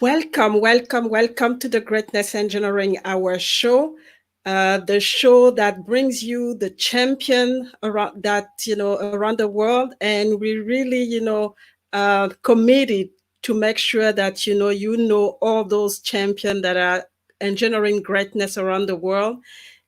Welcome, welcome, welcome to the Greatness Engineering Hour show, the show that brings you the champion around the world, and we really, committed to make sure that you know all those champions that are engineering greatness around the world.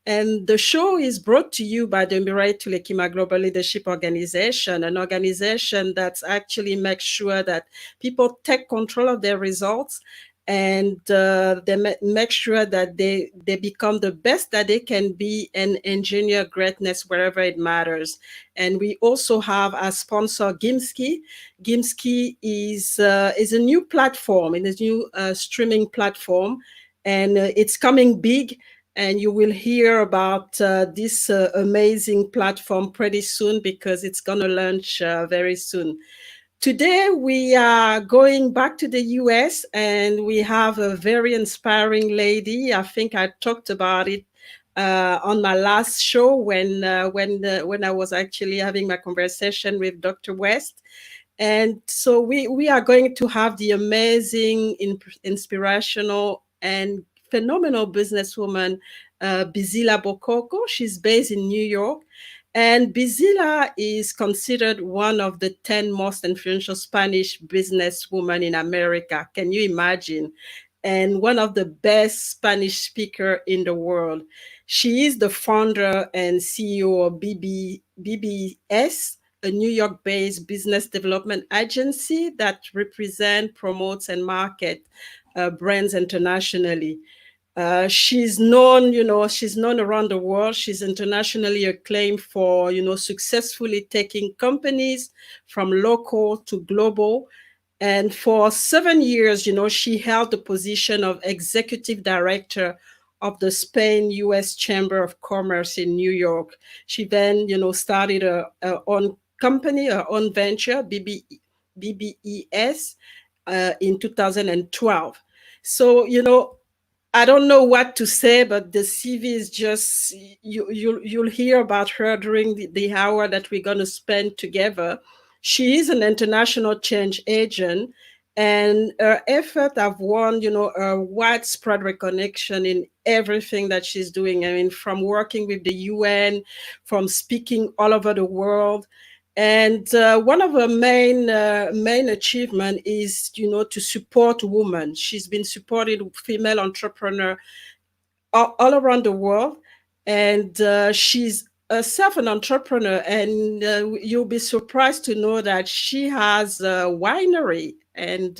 And the show is brought to you by the Mirai Tulekima Global Leadership Organization, an organization that actually makes sure that people take control of their results and they make sure that they become the best that they can be and engineer greatness wherever it matters. And we also have as sponsor Gimski. Gimski is a new platform, and a new streaming platform, and it's coming big, and you will hear about this amazing platform pretty soon because it's going to launch very soon. Today, we are going back to the US, and we have a very inspiring lady. I think I talked about it on my last show when I was actually having my conversation with Dr. West. And so we are going to have the amazing, inspirational, and phenomenal businesswoman, Bisila Bokoko. She's based in New York. And Bisila is considered one of the 10 most influential Spanish businesswomen in America. Can you imagine? And one of the best Spanish speaker in the world. She is the founder and CEO of BBES, a New York-based business development agency that represents, promotes, and market brands internationally. She's known, she's known around the world. She's internationally acclaimed for, successfully taking companies from local to global. And for 7 years, she held the position of executive director of the Spain U.S. Chamber of Commerce in New York. She then, started her own company, her own venture, BBES, in 2012. So, I don't know what to say, but the CV is just, you'll hear about her during the hour that we're going to spend together. She is an international change agent, and her efforts have won, a widespread recognition in everything that she's doing. I mean, from working with the UN, from speaking all over the world. And one of her main achievement is, to support women. She's been supporting female entrepreneurs all around the world, and she's herself an entrepreneur. And you'll be surprised to know that she has a winery, and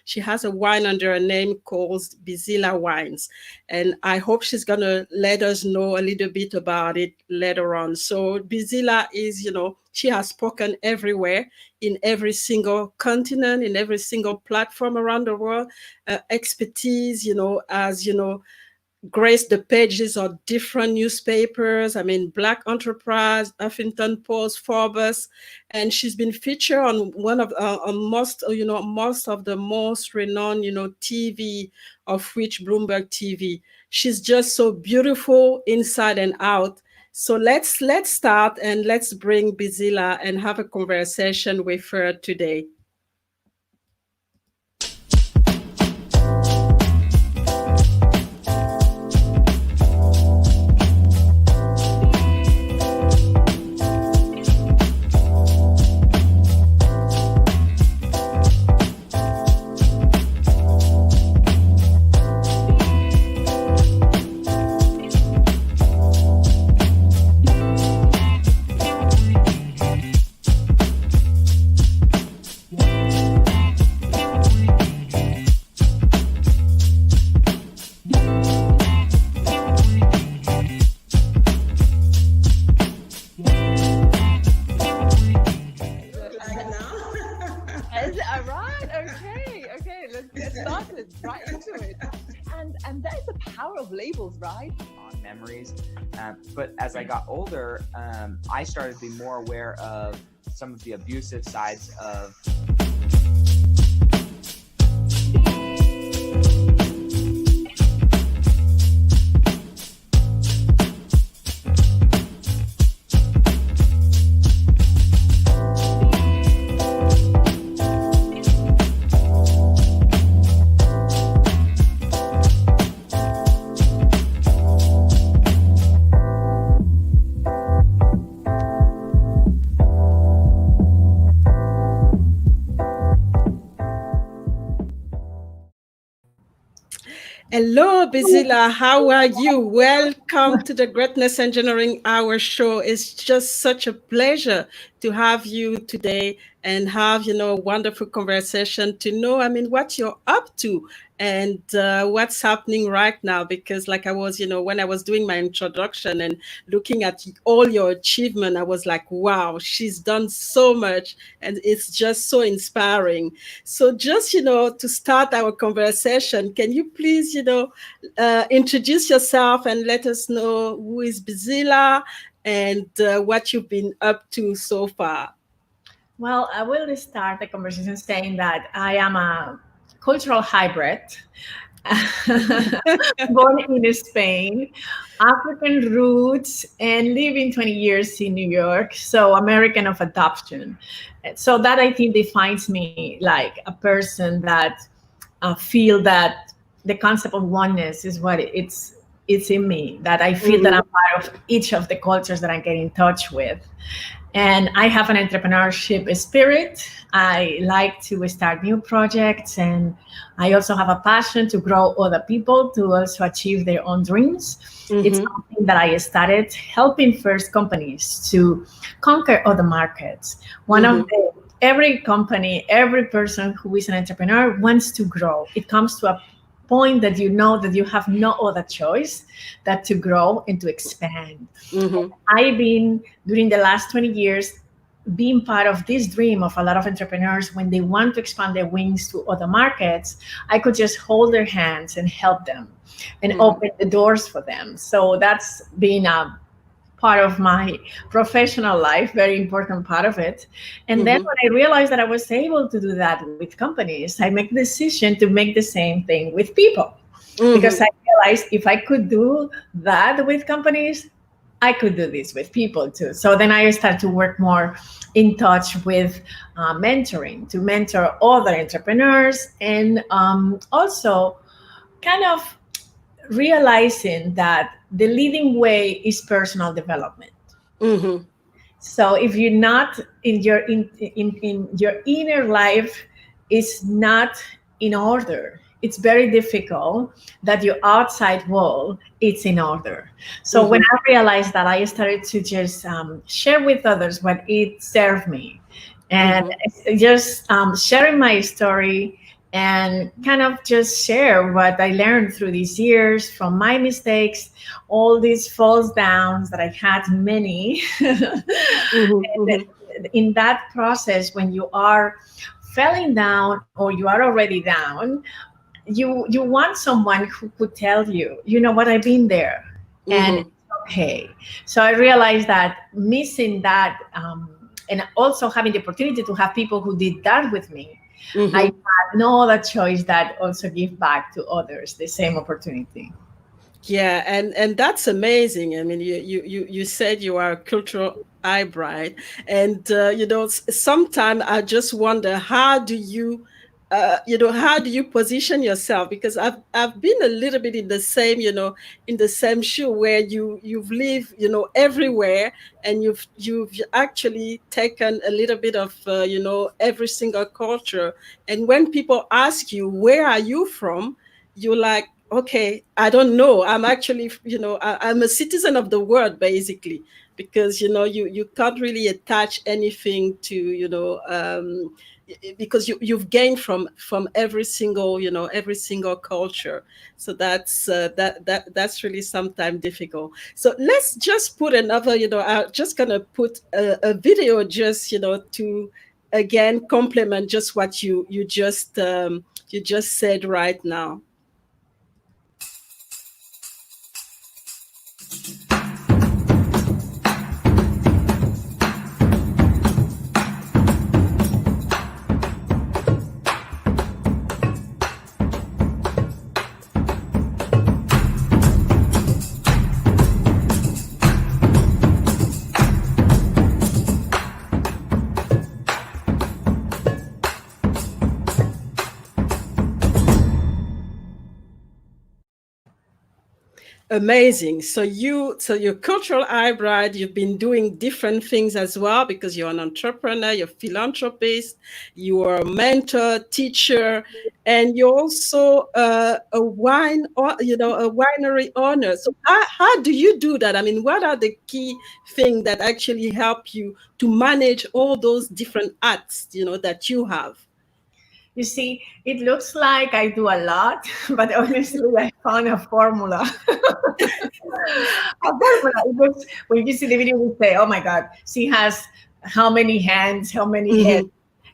she has a wine under a name called Bisila Wines. And I hope she's going to let us know a little bit about it later on. So Bisila is, she has spoken everywhere, in every single continent, in every single platform around the world. Expertise, as graced the pages of different newspapers. I mean, Black Enterprise, Huffington Post, Forbes, and she's been featured on one of most of the most renowned, TV, of which Bloomberg TV. She's just so beautiful inside and out. So let's start, and let's bring Bisila and have a conversation with her today. But as I got older, I started to be more aware of some of the abusive sides of Hello, Bisila. How are you? Welcome to the Greatness Engineering Hour show. It's just such a pleasure to have you today and have, a wonderful conversation to know, what you're up to and what's happening right now. Because like I was, when I was doing my introduction and looking at all your achievement, I was like, wow, she's done so much and it's just so inspiring. So just, to start our conversation, can you please, introduce yourself and let us know who is Bisila and what you've been up to so far? Well, I will start the conversation saying that I am a cultural hybrid, born in Spain, African roots, and living 20 years in New York, so American of adoption. So that I think defines me like a person that feel that the concept of oneness is what it's in me, that I feel that I'm part of each of the cultures that I get in touch with. And I have an entrepreneurship spirit. I like to start new projects, and I also have a passion to grow other people to also achieve their own dreams. It's something that I started helping first companies to conquer other markets. Every company, every person who is an entrepreneur wants to grow. It comes to a point that you know that you have no other choice that to grow and to expand. I've been, during the last 20 years, being part of this dream of a lot of entrepreneurs. When they want to expand their wings to other markets, I could just hold their hands and help them and open the doors for them. So that's been a part of my professional life, very important part of it. And then when I realized that I was able to do that with companies, I made the decision to make the same thing with people. Because I realized if I could do that with companies, I could do this with people too. So then I started to work more in touch with mentoring, to mentor other entrepreneurs, and also kind of realizing that the leading way is personal development. So if you're not in your inner life is not in order, it's very difficult that your outside world is in order. So when I realized that, I started to just share with others what it served me, and just sharing my story and kind of just share what I learned through these years from my mistakes, all these falls downs that I had many. In that process, when you are falling down or you are already down, you want someone who could tell you, you know what, I've been there, and it's okay. So I realized that missing that, and also having the opportunity to have people who did that with me, I had no other choice that also give back to others the same opportunity. Yeah, and that's amazing. I mean, you said you are a cultural hybrid, and sometimes I just wonder how do you how do you position yourself? Because I've been a little bit in the same, in the same shoe where you've lived, everywhere, and you've actually taken a little bit of every single culture. And when people ask you where are you from, you're like, okay, I don't know. I'm actually, I'm a citizen of the world, basically, because you can't really attach anything to because you've gained from every single every single culture. So that's really sometimes difficult. So let's just put another, I'm just gonna put a video just to again complement just what you just said right now. Amazing. So you're cultural hybrid. You've been doing different things as well because you're an entrepreneur, you're a philanthropist, you are a mentor, teacher, and you're also a wine or a winery owner. So how do you do that? I mean, what are the key things that actually help you to manage all those different arts, that you have? You see, it looks like I do a lot, but honestly, I found a formula. A formula. Because when you see the video, you say, "Oh my God, she has how many hands, how many heads?"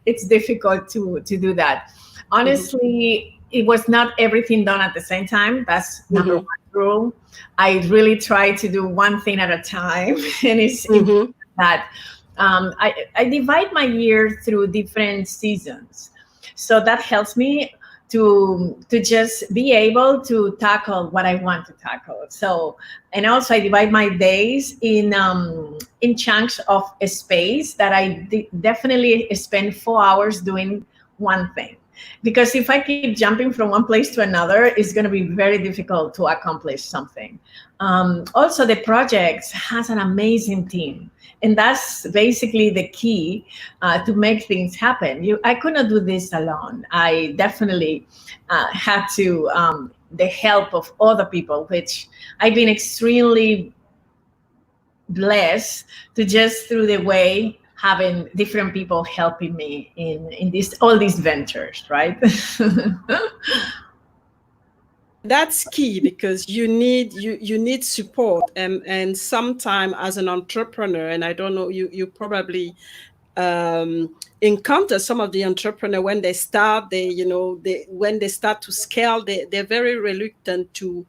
It's difficult to do that. Honestly, it was not everything done at the same time. That's number one rule. I really try to do one thing at a time, and it's important that I divide my year through different seasons. So that helps me to just be able to tackle what I want to tackle. So, and also I divide my days in chunks of a space that I definitely spend 4 hours doing one thing. Because if I keep jumping from one place to another, it's going to be very difficult to accomplish something. Also, the project has an amazing team. And that's basically the key to make things happen. I could not do this alone. I definitely had to the help of other people, which I've been extremely blessed to just through the way having different people helping me in all these ventures, right? That's key because you need support, and sometime as an entrepreneur, and I don't know, you probably encounter some of the entrepreneur when they start, when they start to scale, they're very reluctant to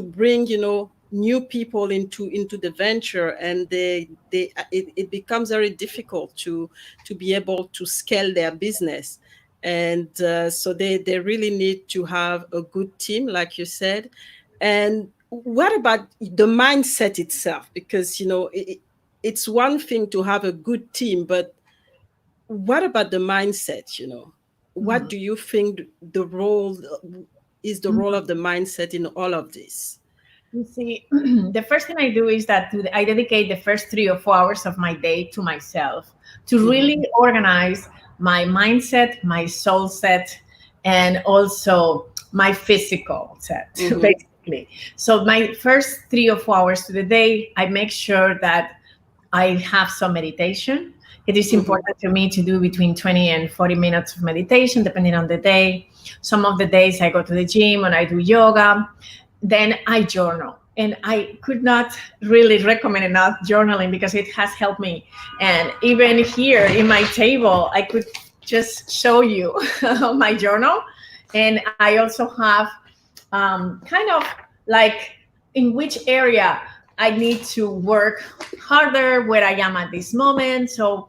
bring new people into the venture, and it becomes very difficult to be able to scale their business. And so they really need to have a good team, like you said. And what about the mindset itself? Because it's one thing to have a good team, but what about the mindset? What do you think the role of the mindset in all of this? You see, the first thing I do is that I dedicate the first 3 or 4 hours of my day to myself to really organize my mindset, my soul set, and also my physical set, basically. So my first 3 or 4 hours to the day, I make sure that I have some meditation. It is important to me to do between 20 and 40 minutes of meditation, depending on the day. Some of the days I go to the gym and I do yoga. Then I journal. And I could not really recommend enough journaling because it has helped me. And even here in my table, I could just show you my journal. And I also have kind of like in which area I need to work harder, where I am at this moment. So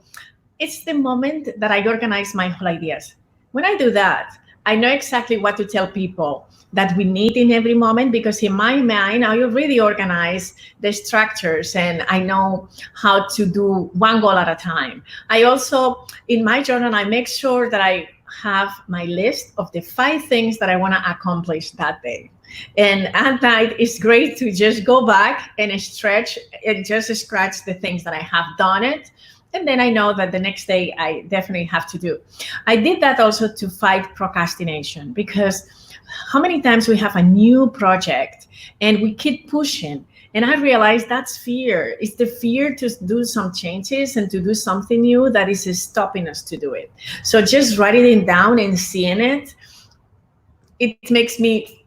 it's the moment that I organize my whole ideas. When I do that, I know exactly what to tell people that we need in every moment, because in my mind, I already organize the structures and I know how to do one goal at a time. I also, in my journal, I make sure that I have my list of the 5 things that I want to accomplish that day. And at night, it's great to just go back and stretch and just scratch the things that I have done it. And then I know that the next day I definitely have to do. I did that also to fight procrastination, because how many times we have a new project and we keep pushing. And I realized that's fear. It's the fear to do some changes and to do something new that is stopping us to do it. So just writing it down and seeing it, it makes me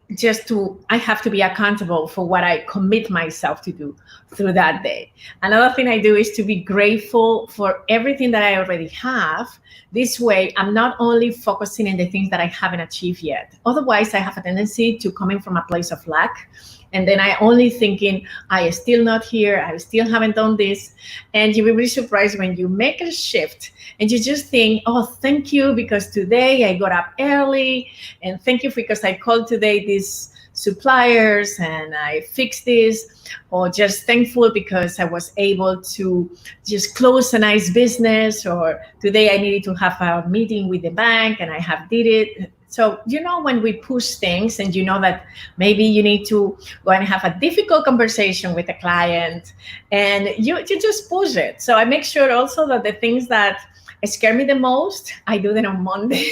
I have to be accountable for what I commit myself to do through that day. Another thing I do is to be grateful for everything that I already have. This way, I'm not only focusing on the things that I haven't achieved yet. Otherwise, I have a tendency to come in from a place of lack. And then I only thinking, I am still not here, I still haven't done this. And you will be surprised when you make a shift and you just think, oh, thank you, because today I got up early, and thank you because I called today these suppliers and I fixed this, or just thankful because I was able to just close a nice business, or today I needed to have a meeting with the bank and I have did it. So, when we push things and that maybe you need to go and have a difficult conversation with a client, and you just push it. So I make sure also that the things that scare me the most, I do them on Monday.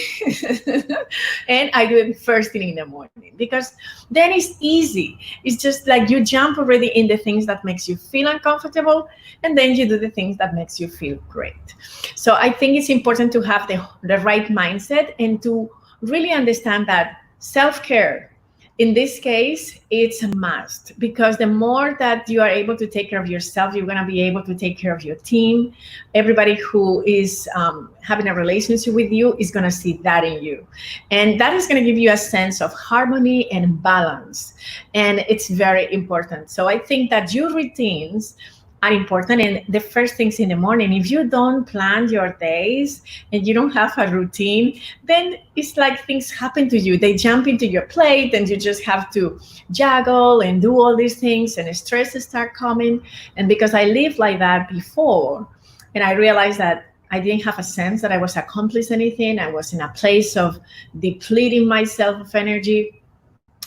And I do it first thing in the morning, because then it's easy. It's just like you jump already in the things that makes you feel uncomfortable, and then you do the things that makes you feel great. So I think it's important to have the right mindset, and to really understand that self-care, in this case, it's a must, because the more that you are able to take care of yourself, you're going to be able to take care of your team. Everybody who is having a relationship with you is going to see that in you. And that is going to give you a sense of harmony and balance. And it's very important. So I think that your routines are important. And the first things in the morning, if you don't plan your days and you don't have a routine, then it's like things happen to you. They jump into your plate and you just have to juggle and do all these things, and stress start coming. And because I lived like that before, and I realized that I didn't have a sense that I was accomplishing anything, I was in a place of depleting myself of energy,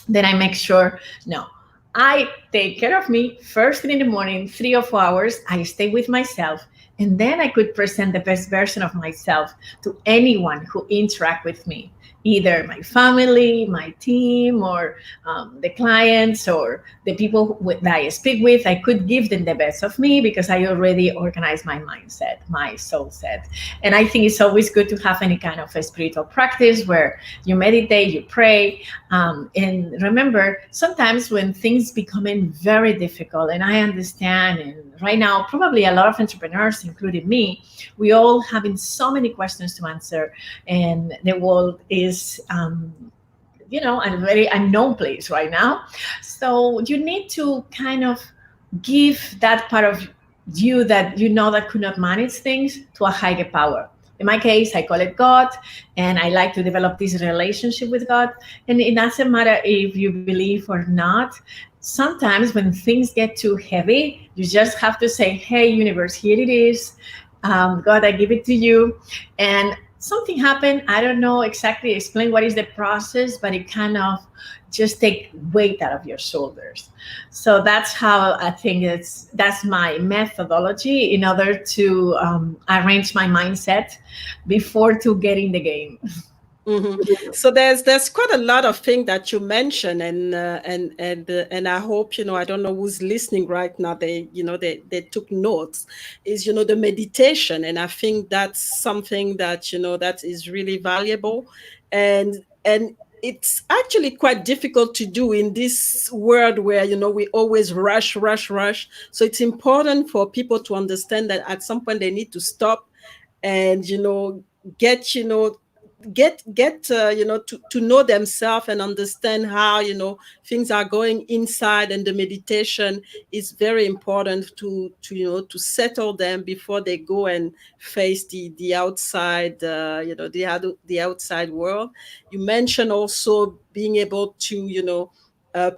then I make sure, no, I take care of me first thing in the morning, 3 or 4 hours. I stay with myself, and then I could present the best version of myself to anyone who interact with me, either my family, my team, or the clients, or the people that I speak with. I could give them the best of me because I already organized my mindset, my soul set. And I think it's always good to have any kind of a spiritual practice where you meditate, you pray. And remember, sometimes when things becoming very difficult, and I understand, and right now, probably a lot of entrepreneurs, including me, we all having so many questions to answer, and the world is a very unknown place right now. So you need to kind of give that part of you that that could not manage things to a higher power. In my case, I call it God, and I like to develop this relationship with God. And it doesn't matter if you believe or not. Sometimes when things get too heavy, you just have to say, hey, universe, here it is. God, I give it to you. And something happened. I don't know exactly explain what is the process, but it kind of just take weight out of your shoulders. So that's how I think that's my methodology in order to arrange my mindset before to get in the game. Mm-hmm. So there's quite a lot of things that you mentioned, and I hope I don't know who's listening right now. They took notes. Is the meditation, and I think that's something that that is really valuable, and it's actually quite difficult to do in this world where we always rush, rush, rush. So it's important for people to understand that at some point they need to stop and get to know themselves and understand how things are going inside, and the meditation is very important to settle them before they go and face the outside the outside world. You mentioned also being able to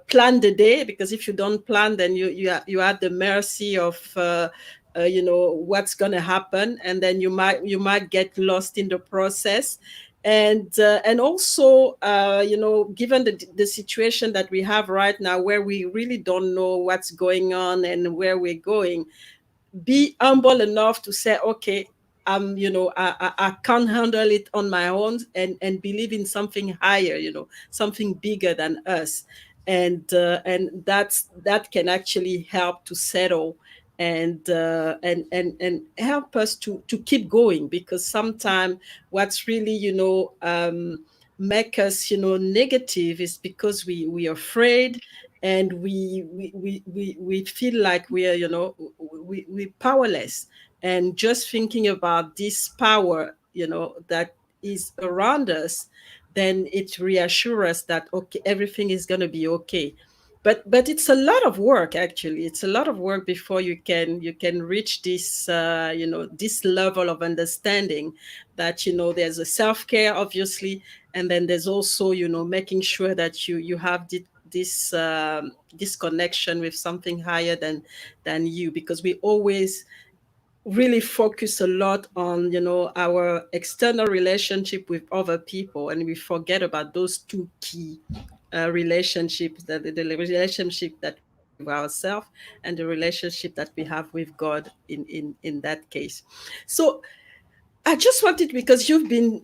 plan the day, because if you don't plan, then you are at the mercy of what's going to happen, and then you might get lost in the process. And also given the situation that we have right now, where we really don't know what's going on and where we're going, be humble enough to say, okay, I can't handle it on my own, and believe in something higher, something bigger than us. And that can actually help to settle, and help us to keep going, because sometimes what's really make us negative is because we are afraid, and we feel like we are we powerless. And just thinking about this power that is around us, then it reassures us that okay, everything is going to be okay. But it's a lot of work. Actually, it's a lot of work before you can reach this this level of understanding that there's a self-care, obviously, and then there's also making sure that you have this connection with something higher than you, because we always really focus a lot on, our external relationship with other people, and we forget about those two key relationships, the relationship that we have with ourselves and the relationship that we have with God in that case. So I just wanted, because you've been,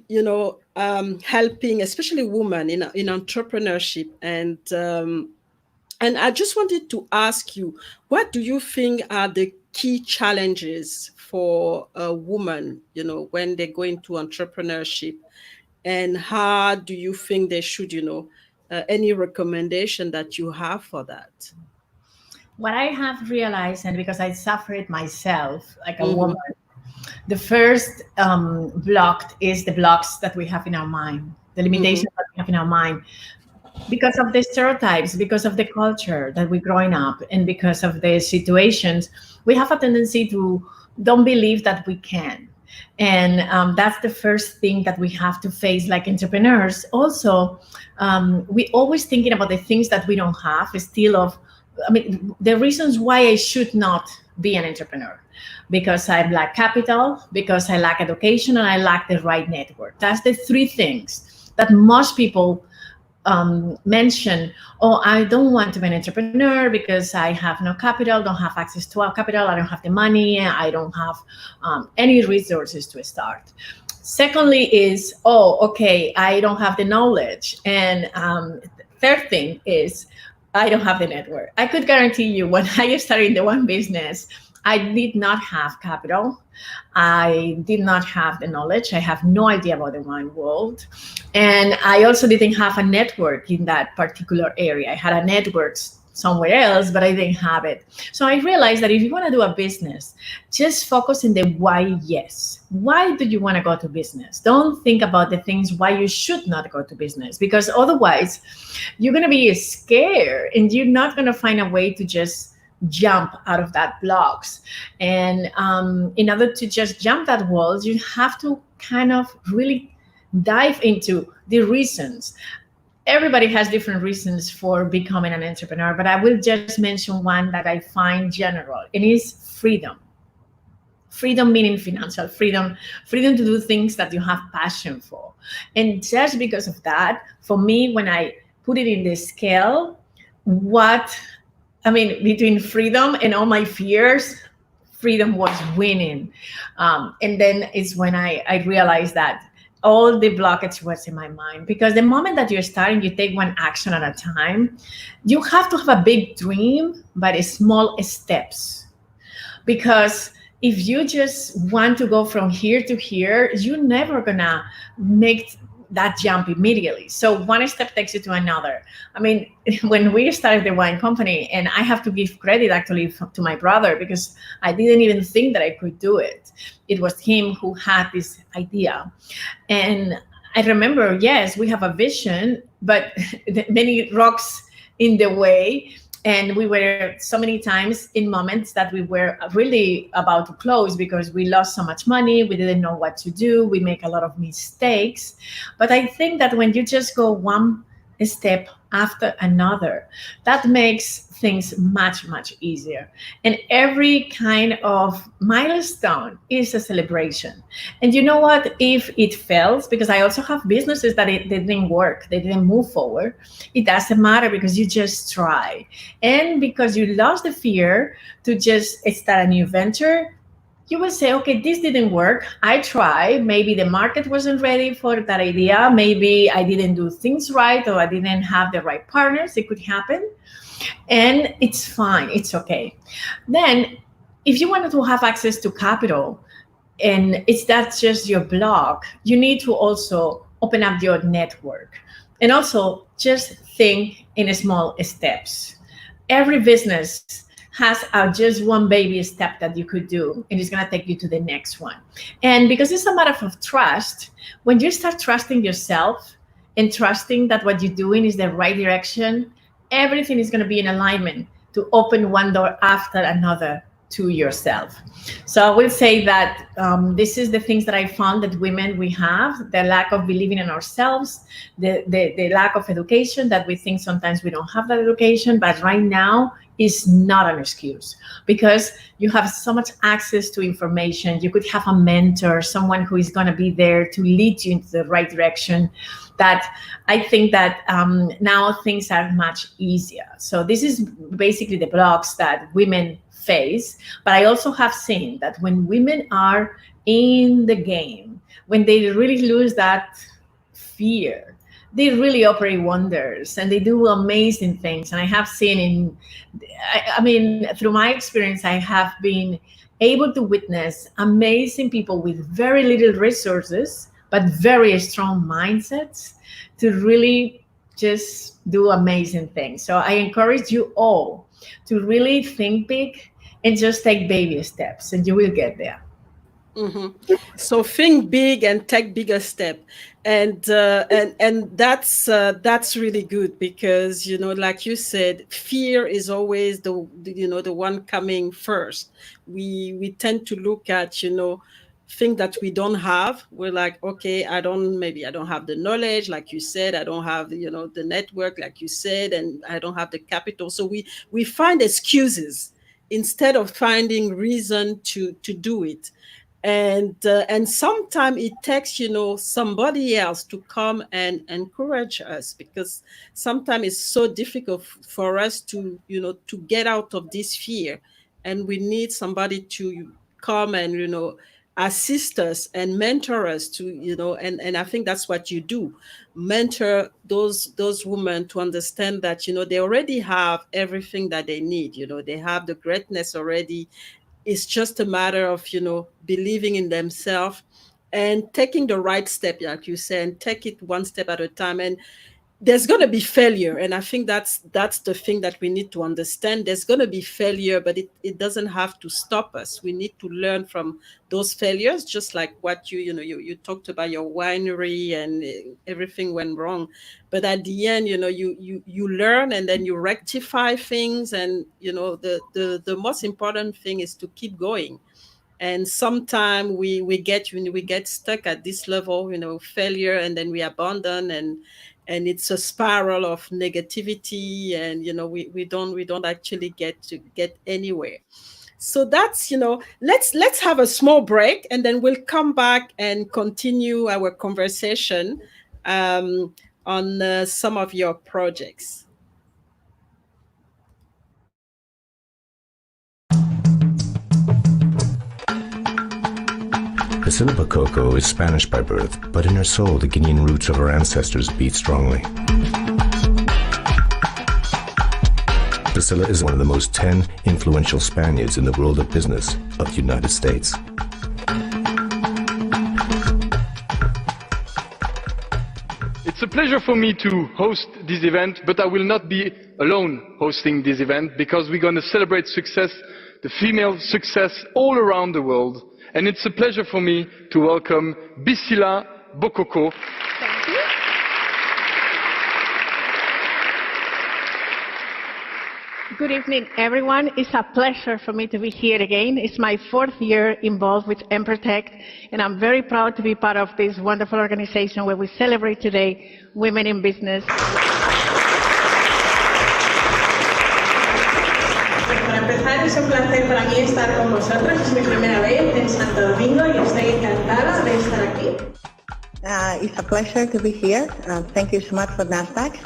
helping, especially women in entrepreneurship, and I just wanted to ask you, what do you think are the key challenges for a woman, when they go into entrepreneurship, and how do you think they should, any recommendation that you have for that? What I have realized, and because I suffered myself like a Mm-hmm. woman, the first block is the blocks that we have in our mind, the Mm-hmm. limitations that we have in our mind, because of the stereotypes, because of the culture that we're growing up, and because of the situations, we have a tendency to don't believe that we can. And that's the first thing that we have to face like entrepreneurs. Also, we always thinking about the things that we don't have, still of, I mean, the reasons why I should not be an entrepreneur, because I lack capital, because I lack education, and I lack the right network. That's the three things that most people mention. Oh, I don't want to be an entrepreneur because I have no capital, don't have access to our capital, I don't have the money, I don't have any resources to start. Secondly is, oh, okay, I don't have the knowledge. And third thing is, I don't have the network. I could guarantee you, when I started the one business, I did not have capital. I did not have the knowledge. I have no idea about the wine world. And I also didn't have a network in that particular area. I had a network somewhere else, but I didn't have it. So I realized that if you want to do a business, just focus on the why. Yes. Why do you want to go to business? Don't think about the things why you should not go to business, because otherwise you're going to be scared and you're not going to find a way to just jump out of that blocks. And in order to just jump that walls, you have to kind of really dive into the reasons. Everybody has different reasons for becoming an entrepreneur, but I will just mention one that I find general, and is freedom. Freedom meaning financial freedom, freedom to do things that you have passion for. And just because of that, for me, when I put it in the scale, what I mean, between freedom and all my fears, freedom was winning. And then it's when I realized that all the blockage was in my mind. Because the moment that you're starting, you take one action at a time. You have to have a big dream, but small steps. Because if you just want to go from here to here, you're never gonna make that jump immediately. So one step takes you to another. I mean, when we started the wine company, and I have to give credit actually to my brother, because I didn't even think that I could do it. It was him who had this idea. And I remember, yes, we have a vision, but many rocks in the way. And we were so many times in moments that we were really about to close because we lost so much money. We didn't know what to do. We make a lot of mistakes. But I think that when you just go one step after another, that makes things much, much easier. And every kind of milestone is a celebration. And you know what? If it fails, because I also have businesses that they didn't work, they didn't move forward, it doesn't matter, because you just try. And because you lost the fear to just start a new venture, you will say, okay, this didn't work. I tried. Maybe the market wasn't ready for that idea. Maybe I didn't do things right, or I didn't have the right partners. It could happen. And it's fine. It's okay. Then, if you wanted to have access to capital, and that's just your blog, you need to also open up your network. And also just think in small steps. Every business has just one baby step that you could do, and it's going to take you to the next one. And because it's a matter of trust, when you start trusting yourself and trusting that what you're doing is the right direction, everything is going to be in alignment to open one door after another to yourself. So I will say that this is the things that I found that women, we have, the lack of believing in ourselves, the lack of education, that we think sometimes we don't have that education, but right now is not an excuse, because you have so much access to information. You could have a mentor, someone who is going to be there to lead you into the right direction, that I think that now things are much easier. So this is basically the blocks that women face. But I also have seen that when women are in the game, when they really lose that fear, they really operate wonders and they do amazing things. And I have seen I mean, through my experience, I have been able to witness amazing people with very little resources, but very strong mindsets to really just do amazing things. So I encourage you all to really think big and just take baby steps, and you will get there. Mm-hmm. So think big and take bigger step, and that's really good, because like you said, fear is always the one coming first. We tend to look at thing that we don't have. We're like, okay, maybe I don't have the knowledge, like you said, I don't have the network, like you said, and I don't have the capital. So we find excuses instead of finding reason to do it. And sometimes it takes somebody else to come and encourage us, because sometimes it's so difficult for us to to get out of this fear, and we need somebody to come and assist us and mentor us to and I think that's what you do, mentor those women to understand that they already have everything that they need. They have the greatness already. It's just a matter of believing in themselves and taking the right step, like you said, and take it one step at a time. And there's going to be failure, and I think that's the thing that we need to understand. There's going to be failure, but it doesn't have to stop us. We need to learn from those failures, just like what you talked about your winery and everything went wrong, but at the end you learn, and then you rectify things, and the most important thing is to keep going. And sometimes we get stuck at this level, failure, and then we abandon, and it's a spiral of negativity, and we don't actually get anywhere. So that's let's have a small break, and then we'll come back and continue our conversation on some of your projects. Bisila Bokoko is Spanish by birth, but in her soul the Guinean roots of her ancestors beat strongly. Bisila is one of the most 10 influential Spaniards in the world of business of the United States. It's a pleasure for me to host this event, but I will not be alone hosting this event, because we're going to celebrate success, the female success all around the world. And it's a pleasure for me to welcome Bisila Bokoko. Thank you. Good evening, everyone. It's a pleasure for me to be here again. It's my 4th year involved with EMPRETEC, and I'm very proud to be part of this wonderful organization where we celebrate today women in business. Para empezar, es un placer para mí estar con vosotros. Es mi primera vez en Santo Domingo y estoy encantada de estar aquí. It's a pleasure to be here. Thank you so much for NASDAQ.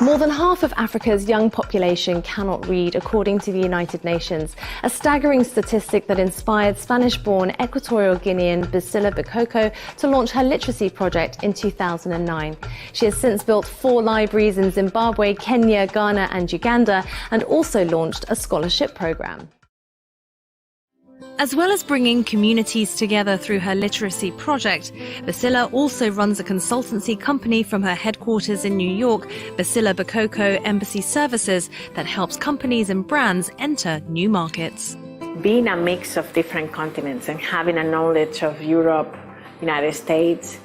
More than half of Africa's young population cannot read, according to the United Nations, a staggering statistic that inspired Spanish-born Equatorial Guinean Bisila Bokoko to launch her literacy project in 2009. She has since built 4 libraries in Zimbabwe, Kenya, Ghana and Uganda, and also launched a scholarship program. As well as bringing communities together through her literacy project, Bisila also runs a consultancy company from her headquarters in New York, Bisila Bokoko Embassy Services, that helps companies and brands enter new markets. Being a mix of different continents and having a knowledge of Europe, United States,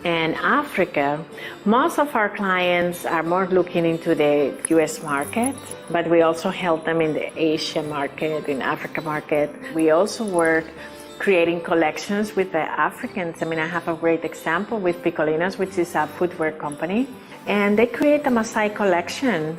and Africa. Most of our clients are more looking into the US market, but we also help them in the Asia market, in Africa market. We also work creating collections with the Africans. I mean, I have a great example with Picolinas, which is a footwear company, and they create a Maasai collection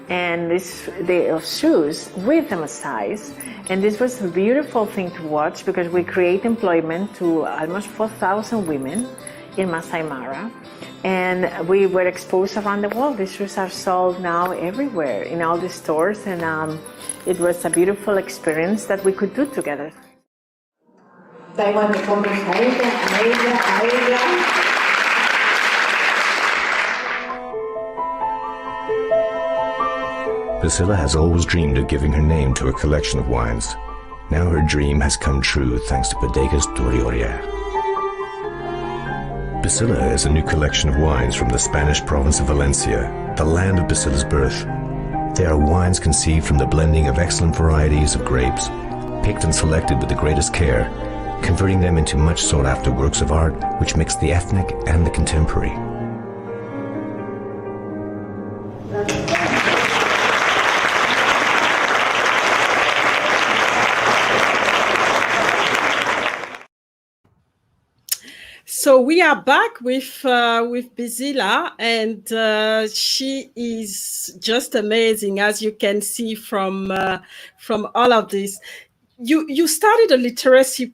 and the shoes with the Maasais. And this was a beautiful thing to watch because we create employment to almost 4,000 women in Masai Mara. And we were exposed around the world. These shoes are sold now everywhere in all the stores. And it was a beautiful experience that we could do together. Bisila has always dreamed of giving her name to a collection of wines. Now her dream has come true thanks to Bodegas Torioria. Bisila is a new collection of wines from the Spanish province of Valencia, the land of Bisila's birth. They are wines conceived from the blending of excellent varieties of grapes, picked and selected with the greatest care, converting them into much sought-after works of art which mix the ethnic and the contemporary. So we are back with Bisila, and she is just amazing, as you can see from all of this. You started a literacy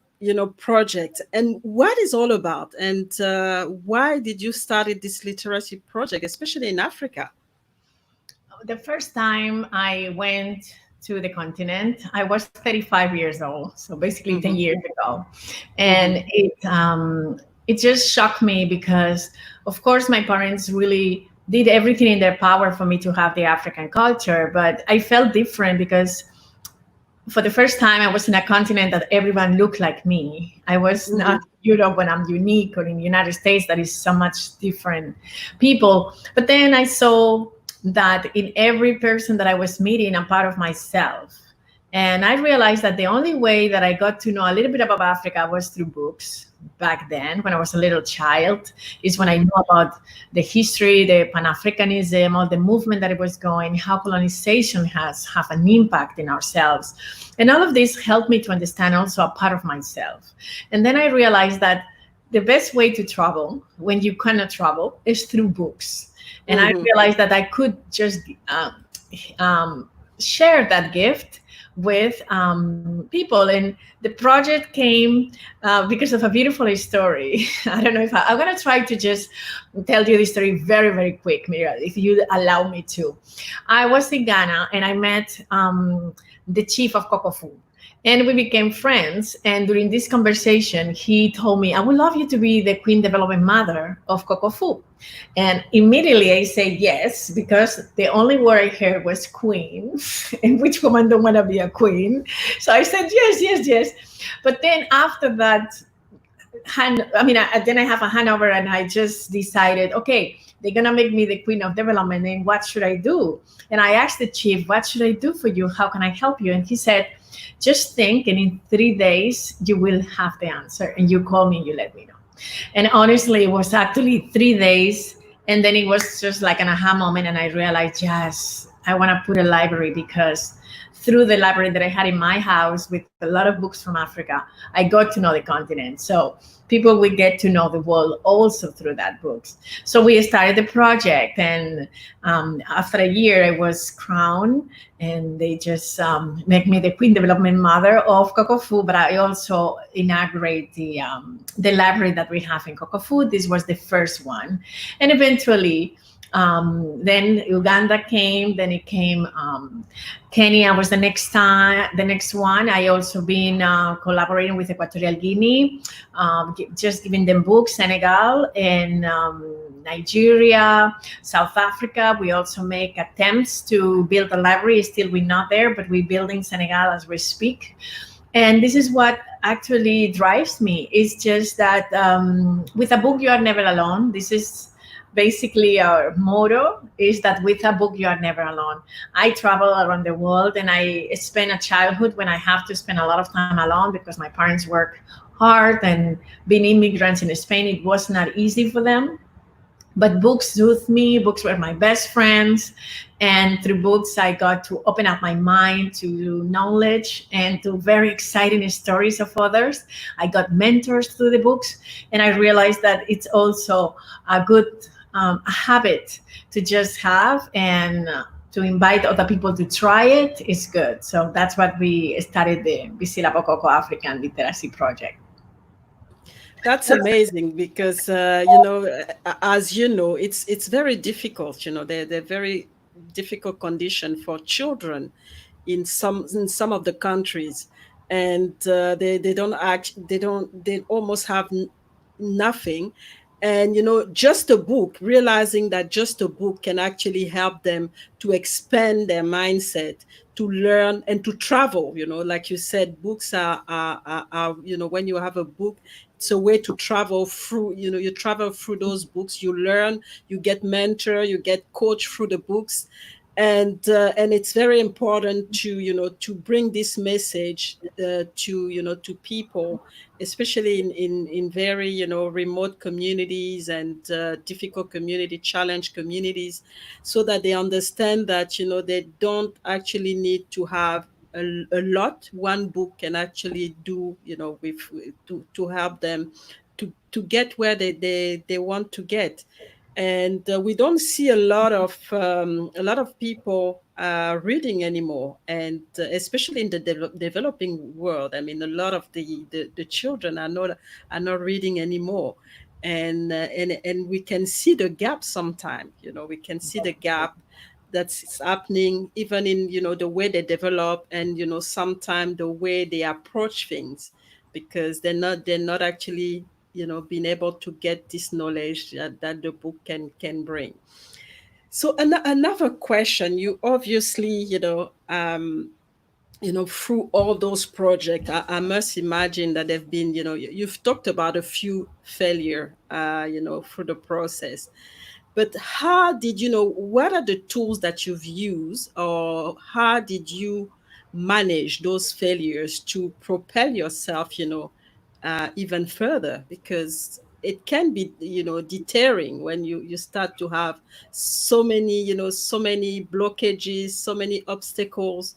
project, and what is all about, and why did you start this literacy project, especially in Africa? The first time I went to the continent, I was 35 years old, so basically 10 years ago, and it just shocked me because, of course, my parents really did everything in their power for me to have the African culture, but I felt different because for the first time, I was in a continent that everyone looked like me. I was not Europe when I'm unique, or in the United States that is so much different people. But then I saw that in every person that I was meeting, I'm part of myself. And I realized that the only way that I got to know a little bit about Africa was through books. Back then, when I was a little child, is when I knew about the history, the Pan-Africanism, all the movement that it was going, how colonization have an impact in ourselves. And all of this helped me to understand also a part of myself. And then I realized that the best way to travel, when you cannot travel, is through books. And I realized that I could just share that gift with people. And the project came because of a beautiful story. I don't know if I'm going to try to just tell you this story very, very quick, Mira, if you allow me to. I was in Ghana and I met the chief of Kokofu. And we became friends. And during this conversation, he told me, I would love you to be the Queen Development Mother of Kokofu. And immediately I said yes, because the only word I heard was queen. And which woman don't want to be a queen? So I said, yes. But then after that, then I have a handover and I just decided, okay, they're going to make me the Queen of Development. And what should I do? And I asked the chief, what should I do for you? How can I help you? And he said, just think, and in 3 days, you will have the answer. And you call me and you let me know. And honestly, it was actually 3 days. And then it was just like an aha moment. And I realized, yes, I want to put a library, because through the library that I had in my house with a lot of books from Africa, I got to know the continent. So people will get to know the world also through that books. So we started the project, and after a year I was crowned, and they just make me the Queen Development Mother of Kokofu. But I also inaugurate the library that we have in Kokofu. This was the first one, and eventually then Uganda came, then it came Kenya was the next one. I also been collaborating with Equatorial Guinea, just giving them books, Senegal and Nigeria, South Africa. We also make attempts to build a library. Still we're not there, but we're building Senegal as we speak. And this is what actually drives me. It's just that with a book, you are never alone. This is basically our motto, is that with a book, you are never alone. I travel around the world, and I spend a childhood when I have to spend a lot of time alone because my parents work hard, and being immigrants in Spain, it was not easy for them. But books soothed me. Books were my best friends. And through books, I got to open up my mind to knowledge and to very exciting stories of others. I got mentors through the books. And I realized that it's also a good habit to just have, and to invite other people to try it is good. So that's what we started the Bisila Bokoko African Literacy Project. That's amazing because as you know, it's very difficult. They're very difficult condition for children in some of the countries, and they almost have nothing. And just a book, realizing that just a book can actually help them to expand their mindset, to learn and to travel. Like you said, books are when you have a book, it's a way to travel through. You travel through those books, you learn, you get mentor, you get coach through the books. And it's very important to bring this message to people, especially in very remote communities and difficult challenge communities, so that they understand that they don't actually need to have a lot. One book can actually do to help them to get where they want to get. And we don't see a lot of people reading anymore, and especially in the developing world. I mean, a lot of the children are not reading anymore, and we can see the gap sometimes. We can see the gap that's happening even in the way they develop, and sometimes the way they approach things, because they're not actually being able to get this knowledge that the book can bring. So another question, you obviously through all those projects, I must imagine that they've been you've talked about a few failure through the process. But how did what are the tools that you've used, or how did you manage those failures to propel yourself even further? Because it can be deterring when you start to have so many blockages, so many obstacles.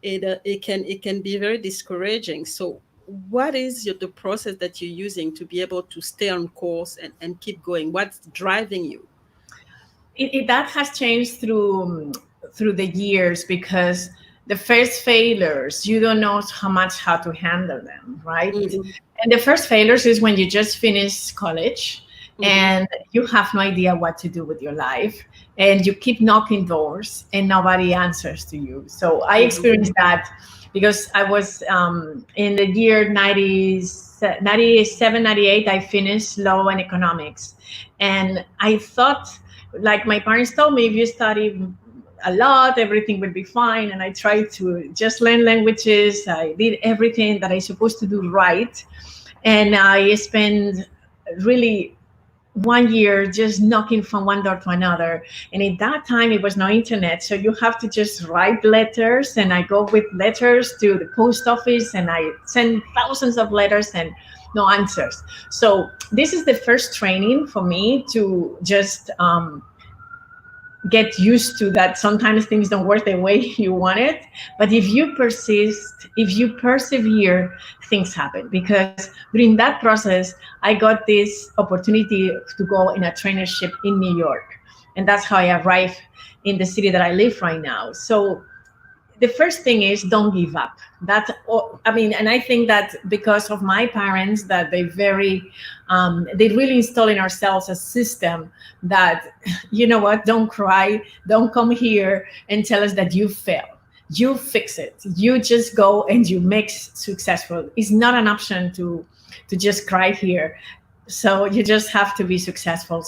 It can be very discouraging. So what is the process that you're using to be able to stay on course and keep going? What's driving you? That has changed through the years, because the first failures, you don't know how to handle them, right? Mm-hmm. And the first failures is when you just finish college, mm-hmm. and you have no idea what to do with your life, and you keep knocking doors and nobody answers to you. So I experienced that because I was in the year 97, 98, I finished law and economics. And I thought, like my parents told me, if you study a lot, everything will be fine. And I tried to just learn languages. I did everything that I supposed to do right. And I spent really 1 year just knocking from one door to another. And at that time, it was no internet. So you have to just write letters. And I go with letters to the post office, and I send thousands of letters and no answers. So this is the first training for me to just get used to that. Sometimes things don't work the way you want it, but if you persist, if you persevere, things happen. Because during that process, I got this opportunity to go in a traineeship in New York, and that's how I arrived in the city that I live right now. So the first thing is, don't give up. And I think that because of my parents, that they really install in ourselves a system that, don't cry, don't come here and tell us that you fail. You fix it. You just go and you make successful. It's not an option to just cry here. So you just have to be successful.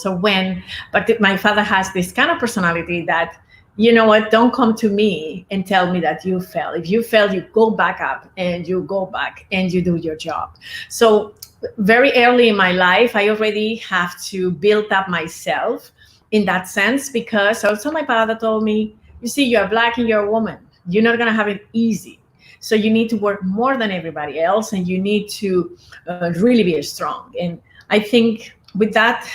But my father has this kind of personality that, don't come to me and tell me that you fail. If you fail, you go back up and you go back and you do your job. So very early in my life, I already have to build up myself in that sense, because also my father told me, you see, you're Black and you're a woman. You're not going to have it easy. So you need to work more than everybody else, and you need to really be strong. And I think with that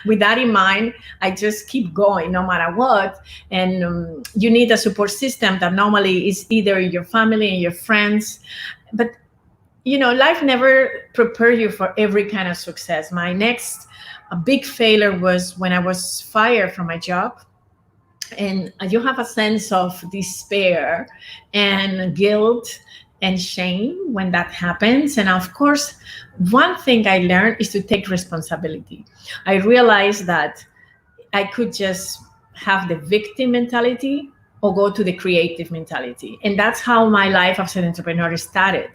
with that in mind, I just keep going no matter what. And you need a support system that normally is either your family and your friends. But life never prepares you for every kind of success. My next big failure was when I was fired from my job. And you have a sense of despair and guilt and shame when that happens. And of course, one thing I learned is to take responsibility. I realized that I could just have the victim mentality or go to the creative mentality. And that's how my life as an entrepreneur started.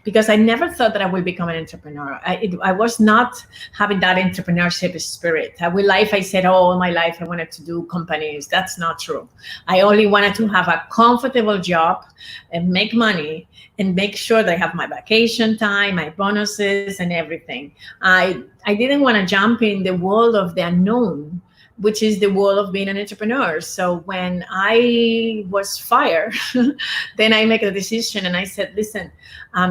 Because I never thought that I would become an entrepreneur. I was not having that entrepreneurship spirit. With life, I said, all my life I wanted to do companies. That's not true. I only wanted to have a comfortable job and make money and make sure that I have my vacation time, my bonuses, and everything. I didn't want to jump in the world of the unknown, which is the world of being an entrepreneur. So when I was fired, then I make a decision and I said, listen,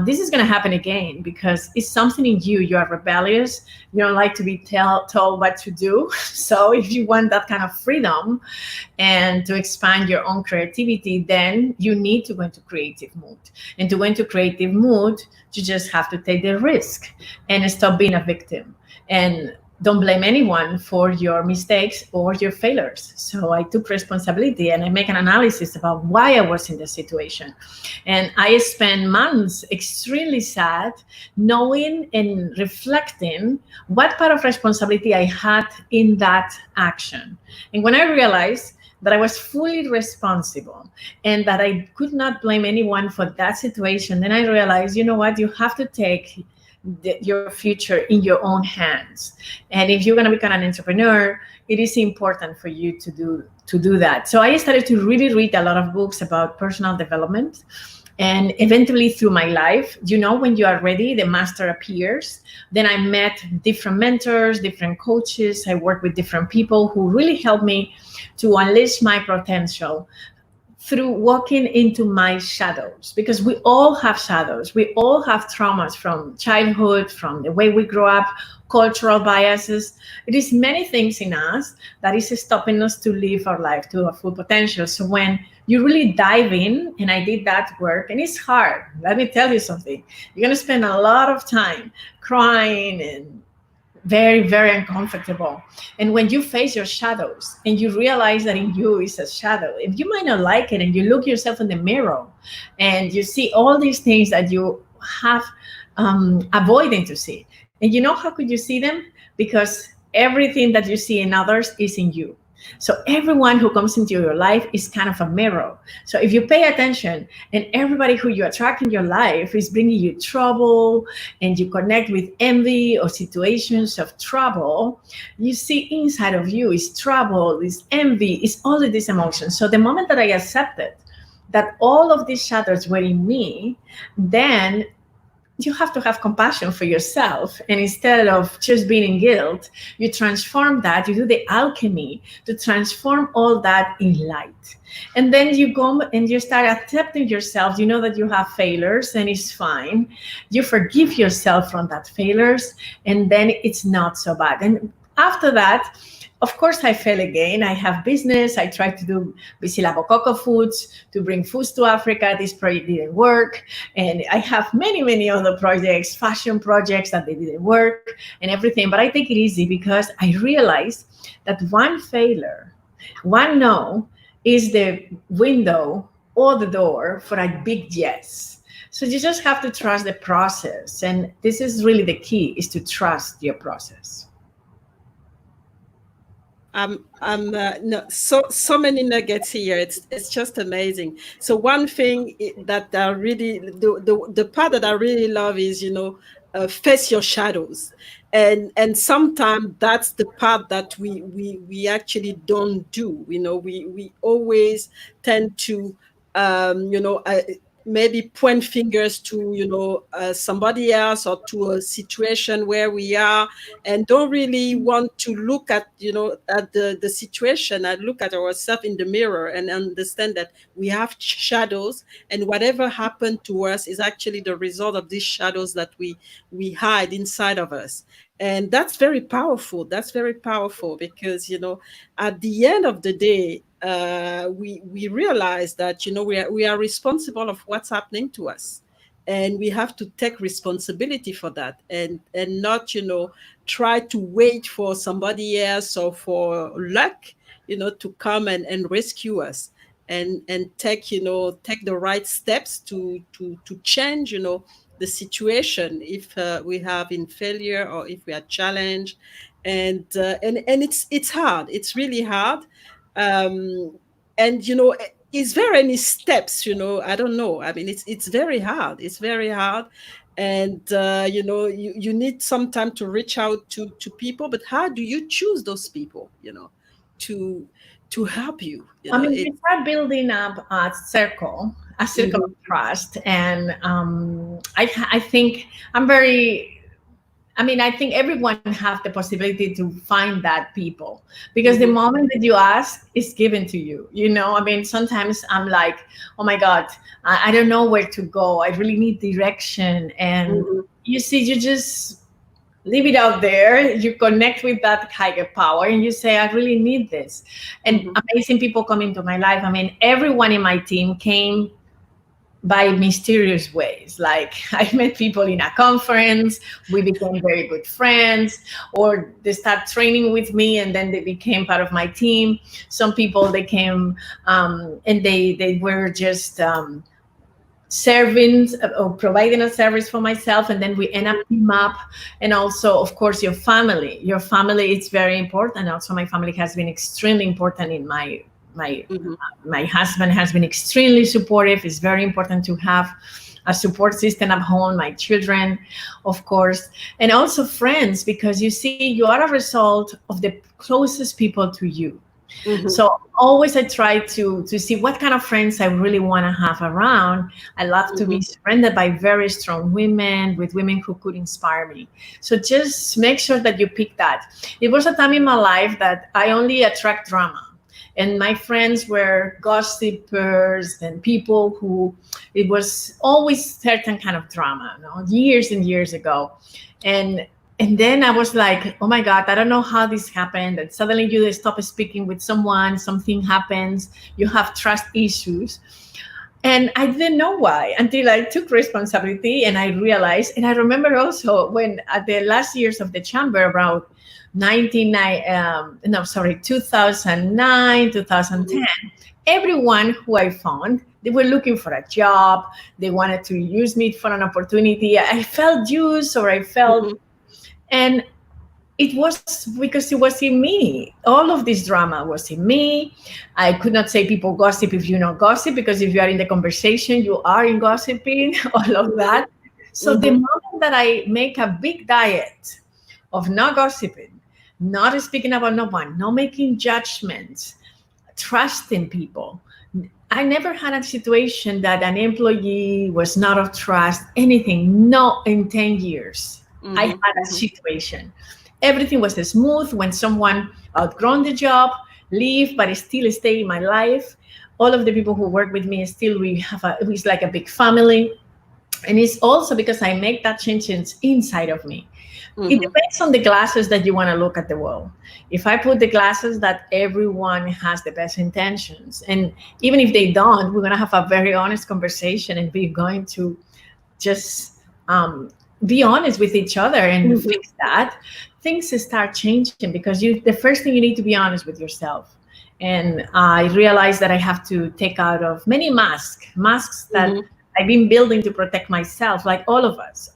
this is going to happen again because it's something in you. You are rebellious. You don't like to be told what to do. So if you want that kind of freedom and to expand your own creativity, then you need to go into creative mood. And to go into creative mood, you just have to take the risk and stop being a victim. And don't blame anyone for your mistakes or your failures. So I took responsibility and I make an analysis about why I was in this situation. And I spent months extremely sad, knowing and reflecting what part of responsibility I had in that action. And when I realized that I was fully responsible and that I could not blame anyone for that situation, then I realized, you know what, you have to take your future in your own hands. And if you're going to become an entrepreneur, it is important for you to do that. So I started to really read a lot of books about personal development. And eventually through my life, when you are ready, the master appears. Then I met different mentors, different coaches. I worked with different people who really helped me to unleash my potential through walking into my shadows, because we all have shadows. We all have traumas from childhood, from the way we grow up, cultural biases. It is many things in us that is stopping us to live our life to our full potential. So when you really dive in, and I did that work, and it's hard. Let me tell you something. You're going to spend a lot of time crying and very, very uncomfortable. And when you face your shadows and you realize that in you is a shadow, and you might not like it, and you look yourself in the mirror and you see all these things that you have avoiding to see. And how could you see them? Because everything that you see in others is in you. So everyone who comes into your life is kind of a mirror. So if you pay attention, and everybody who you attract in your life is bringing you trouble, and you connect with envy or situations of trouble, you see inside of you is trouble, is envy, is all of these emotions. So the moment that I accepted that all of these shadows were in me, then you have to have compassion for yourself. And instead of just being in guilt, you transform that, you do the alchemy to transform all that in light. And then you go and you start accepting yourself. You know that you have failures and it's fine. You forgive yourself from that failures, and then it's not so bad. And after that, of course, I fail again. I have business. I tried to do Bisila Bokoko foods to bring foods to Africa. This project didn't work. And I have many, many other projects, fashion projects that they didn't work and everything. But I take it easy because I realized that one failure, one no, is the window or the door for a big yes. So you just have to trust the process. And this is really the key, is to trust your process. So many nuggets here. It's just amazing. So one thing that I really, the part that I really love is, face your shadows. And sometimes that's the part that we actually don't do. We always tend to, maybe point fingers to somebody else or to a situation where we are, and don't really want to look at at the situation and look at ourselves in the mirror and understand that we have shadows, and whatever happened to us is actually the result of these shadows that we hide inside of us. And that's very powerful. That's very powerful because at the end of the day, we realize that we are responsible of what's happening to us, and we have to take responsibility for that, and not try to wait for somebody else or for luck to come and rescue us, and take the right steps to change the situation if we have in failure or if we are challenged. And it's hard. It's really hard. And is there any steps? I don't know. I mean, it's very hard. It's very hard. And you need some time to reach out to people, but how do you choose those people to help you? I mean, you start building up a circle of trust. And I think I think everyone have the possibility to find that people, because the moment that you ask, it's given to you. I mean, sometimes I'm like, oh my God, I don't know where to go. I really need direction. And you see, you just leave it out there. You connect with that higher power and you say, I really need this. And amazing people come into my life. I mean, everyone in my team came by mysterious ways. Like, I met people in a conference, we became very good friends, or they start training with me and then they became part of my team. Some people, they came and they were just serving or providing a service for myself, and then we end up team up. And also, of course, your family is very important. Also, my family has been extremely important in my husband has been extremely supportive. It's very important to have a support system at home, my children, of course, and also friends, because you see, you are a result of the closest people to you. So always I try to see what kind of friends I really want to have around. I love to be surrounded by very strong women, with women who could inspire me. So just make sure that you pick that. It was a time in my life that I only attract drama. And my friends were gossipers and people who, it was always certain kind of drama, years and years ago. And then I was like, oh my God, I don't know how this happened. And suddenly you stop speaking with someone, something happens, you have trust issues. And I didn't know why until I took responsibility and I realized. And I remember also when at the last years of the chamber, about 2009, 2010, everyone who I found, they were looking for a job. They wanted to use me for an opportunity. I felt used, or I felt, and it was because it was in me. All of this drama was in me. I could not say people gossip if you know gossip, because if you are in the conversation, you are in gossiping, all of that. So the moment that I make a big diet of not gossiping, not speaking about no one, not making judgments, trusting people. I never had a situation that an employee was not of trust, anything, not in 10 years. I had a situation. Everything was smooth. When someone outgrown the job, leave, but still stay in my life. All of the people who work with me, still it's like a big family. And it's also because I make that change inside of me. It depends on the glasses that you want to look at the world. If I put the glasses that everyone has the best intentions, and even if they don't, we're going to have a very honest conversation, and we're going to just be honest with each other and fix that, things start changing, because the first thing you need to be honest with yourself. And I realized that I have to take out of many masks that I've been building to protect myself, like all of us,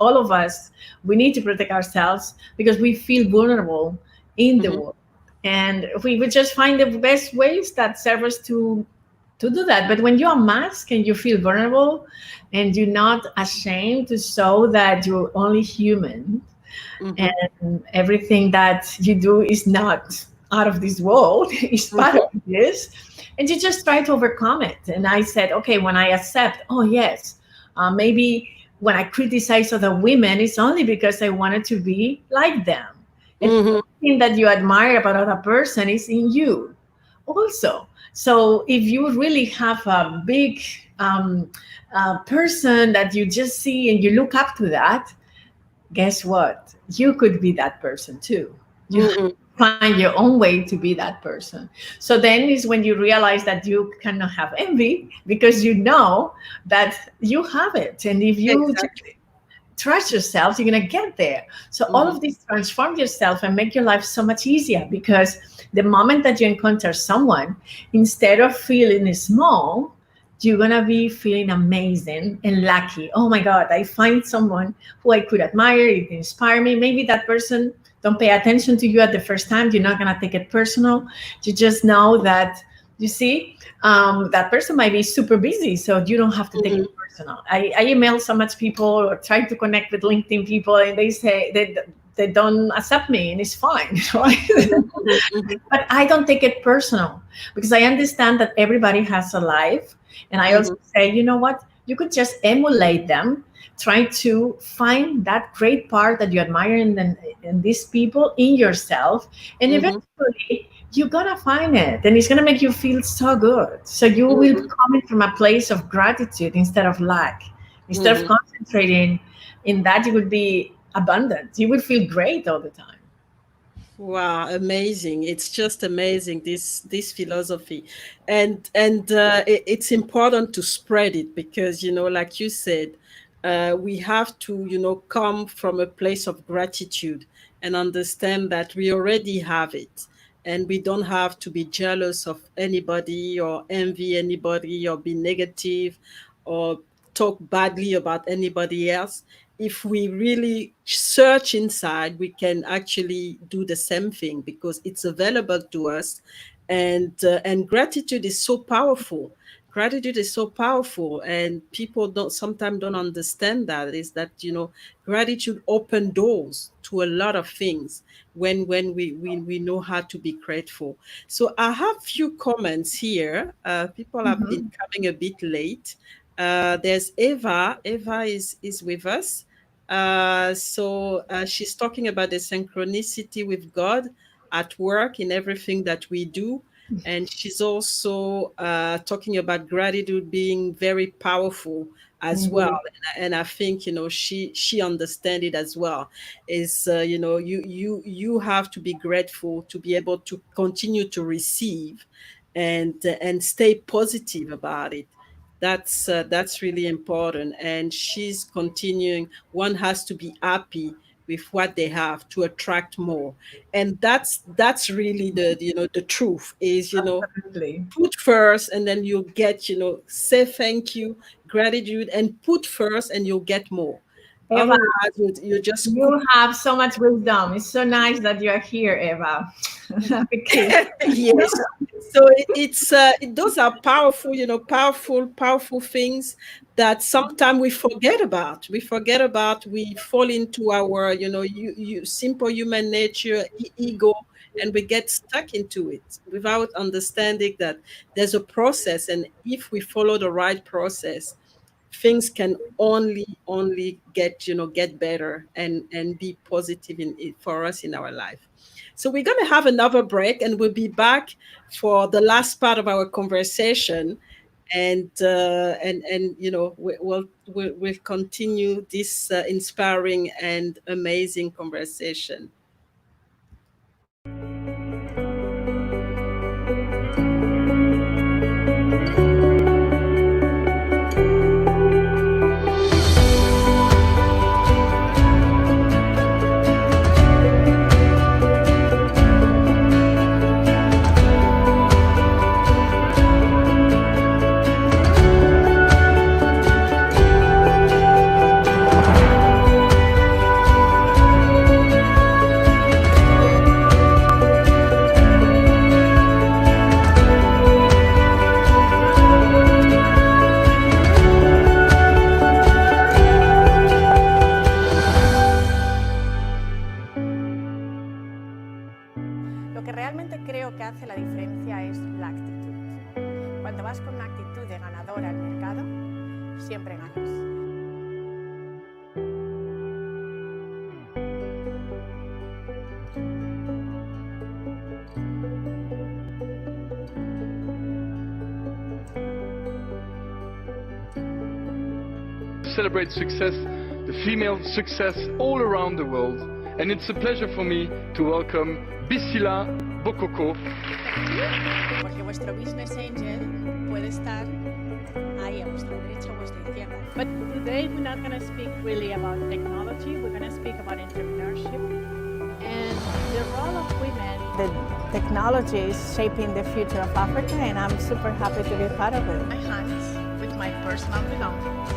we need to protect ourselves because we feel vulnerable in the world. And we would just find the best ways that serve us to do that. But when you unmask and you feel vulnerable and you're not ashamed to show that you're only human and everything that you do is not out of this world, it's part of this, and you just try to overcome it. And I said, okay, when I accept, oh yes, Maybe when I criticize other women, it's only because I wanted to be like them. And everything that you admire about other person is in you also. So if you really have a big person that you just see and you look up to that, guess what? You could be that person too. You find your own way to be that person. So then is when you realize that you cannot have envy, because you know that you have it. And if you trust yourself, you're going to get there. So all of this transform yourself and make your life so much easier, because the moment that you encounter someone, instead of feeling small, you're going to be feeling amazing and lucky. Oh my God, I find someone who I could admire, it inspire me. Maybe that person don't pay attention to you at the first time. You're not going to take it personal. You just know that, you see, that person might be super busy, so you don't have to take it personal. I email so much people or try to connect with LinkedIn people, and they say they don't accept me, and it's fine, right? But I don't take it personal, because I understand that everybody has a life. And I also say, you know what? You could just emulate them, try to find that great part that you admire in these people in yourself. And eventually you're going to find it, and it's going to make you feel so good. So you will be coming from a place of gratitude instead of lack. Instead of concentrating in that, you would be abundant. You would feel great all the time. Wow, amazing. It's just amazing, this philosophy. And it's important to spread it, because, like you said, we have to, come from a place of gratitude and understand that we already have it. And we don't have to be jealous of anybody or envy anybody or be negative or talk badly about anybody else. If we really search inside, we can actually do the same thing, because it's available to us. And gratitude is so powerful. Gratitude is so powerful, and people sometimes don't understand that. Is that, gratitude open doors to a lot of things when we know how to be grateful. So I have few comments here. People have been coming a bit late. There's Eva. Eva is with us. So she's talking about the synchronicity with God at work in everything that we do. And she's also talking about gratitude being very powerful as well. And I think, she understands it as well. Is you have to be grateful to be able to continue to receive and stay positive about it. That's really important. And she's continuing, one has to be happy with what they have to attract more. And that's really the truth is, Absolutely. put first, and then you'll get, say thank you, gratitude, and put first, and you'll get more. Eva, Otherwise, you just you have so much wisdom. It's so nice that you are here, Eva. yes. So those are powerful, powerful things that sometimes we forget about. We fall into our, simple human nature, ego, and we get stuck into it without understanding that there's a process. And if we follow the right process, things can only get better and be positive in it for us in our life. So we're going to have another break, and we'll be back for the last part of our conversation. And we'll continue this inspiring and amazing conversation. Lo que realmente creo que hace la diferencia es la actitud. Cuando vas con una actitud de ganadora al mercado, siempre ganas. celebrate success, the female success all around the world. And it's a pleasure for me to welcome Bisila Bokoko. Porque vuestro business angel puede estar ahí a vuestra derecha o vuestra izquierda. But today we're not going to speak really about technology. We're going to speak about entrepreneurship and the role of women. The technology is shaping the future of Africa, and I'm super happy to be a part of it. My hands with my personal belongings.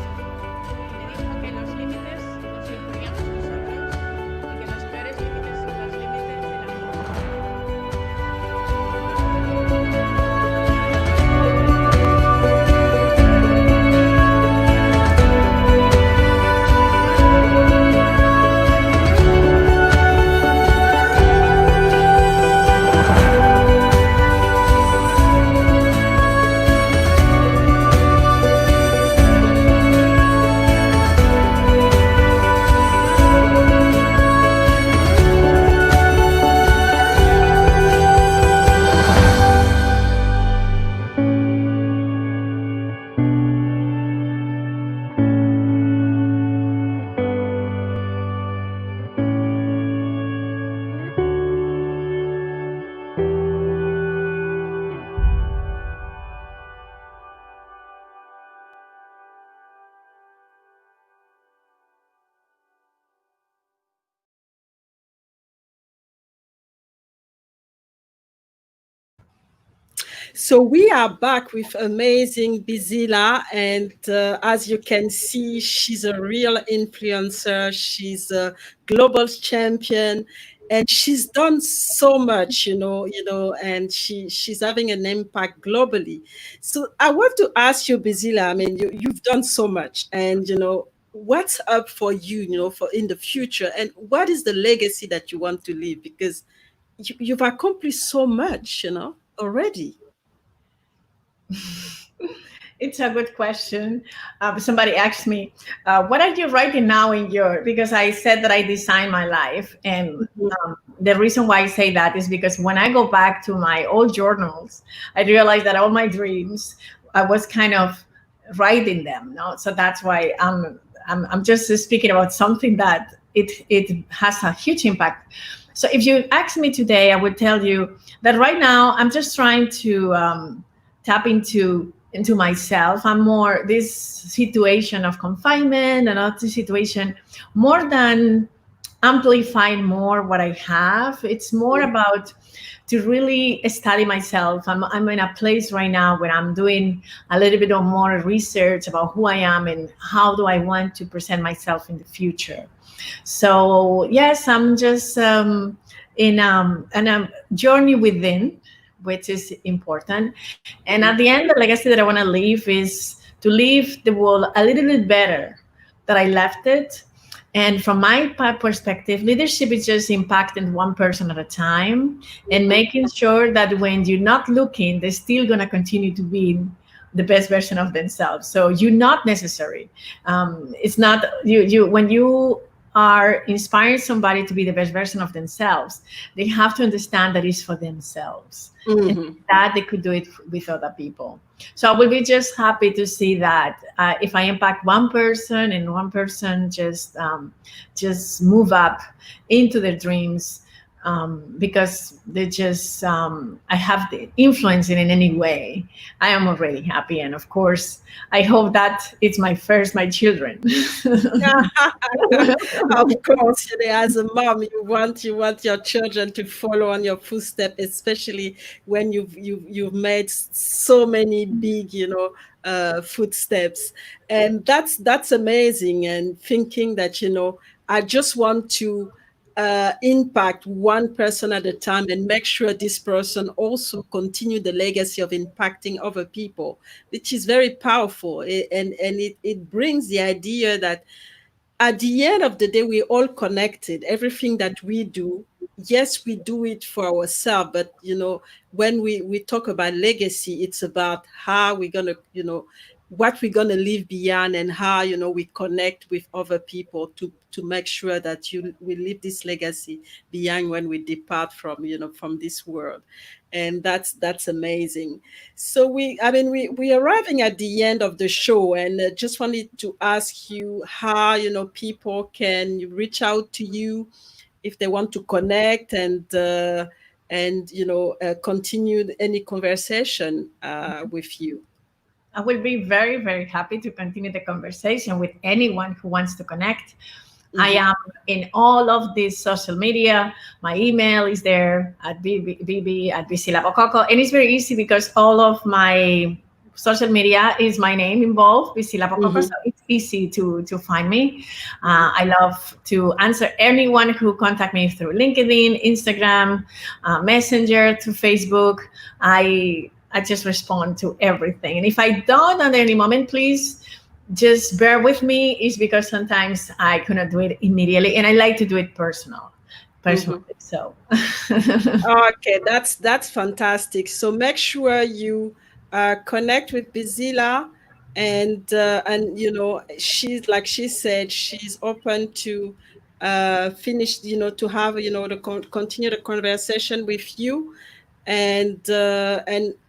Me dijo que los límites los imponíamos nosotros y que los peores límites son los límites del amor. So we are back with amazing Bisila, and as you can see, she's a real influencer. She's a global champion, and she's done so much, and she's having an impact globally. So I want to ask you, Bisila. I mean, you've done so much, and what's up for you, for in the future, and what is the legacy that you want to leave? Because you've accomplished so much, already. It's a good question. Somebody asked me, what are you writing now in your, because I said that I designed my life. And the reason why I say that is because when I go back to my old journals, I realized that all my dreams, I was kind of writing them. No? So that's why I'm just speaking about something that it has a huge impact. So if you ask me today, I would tell you that right now I'm just trying to tap into myself. I'm more this situation of confinement and other situation, more than amplifying more what I have. It's more about to really study myself. I'm in a place right now where I'm doing a little bit of more research about who I am and how do I want to present myself in the future. So yes, I'm just in a journey within, which is important. And at the end, the legacy that I want to leave is to leave the world a little bit better than I left it. And from my perspective, leadership is just impacting one person at a time and making sure that when you're not looking, they're still going to continue to be the best version of themselves. So you're not necessary. It's not you when you are inspiring somebody to be the best version of themselves, they have to understand that it's for themselves. And that they could do it with other people. So I will be just happy to see that if I impact one person and one person just move up into their dreams, because they just I have the influence in any way, I am already happy. And of course, I hope that it's my children. Of course, as a mom, you want your children to follow on your footsteps, especially when you've made so many big, footsteps, and that's amazing. And thinking that I just want to impact one person at a time and make sure this person also continue the legacy of impacting other people, which is very powerful. And it brings the idea that at the end of the day, we're all connected. Everything that we do, yes, we do it for ourselves, but when we talk about legacy, it's about how we're gonna what we're going to leave behind, and how, you know, we connect with other people to make sure that we leave this legacy behind when we depart from, you know, from this world. And that's amazing. So we're arriving at the end of the show, and just wanted to ask you how, you know, people can reach out to you if they want to connect, and you know, continue any conversation with you. I will be very, very happy to continue the conversation with anyone who wants to connect. I am in all of these social media. My email is there at bb at Bisila Bokoko. And it's very easy because all of my social media is my name involved, Bisila Bokoko. So it's easy to find me. I love to answer anyone who contact me through LinkedIn, Instagram, Messenger, to Facebook. I just respond to everything. And if I don't at any moment, please just bear with me. Is because sometimes I cannot do it immediately, and I like to do it personally. So okay, that's fantastic. So make sure you connect with Bisila, and you know, she's, like she said, she's open to finish, you know, to have, you know, continue the conversation with you. And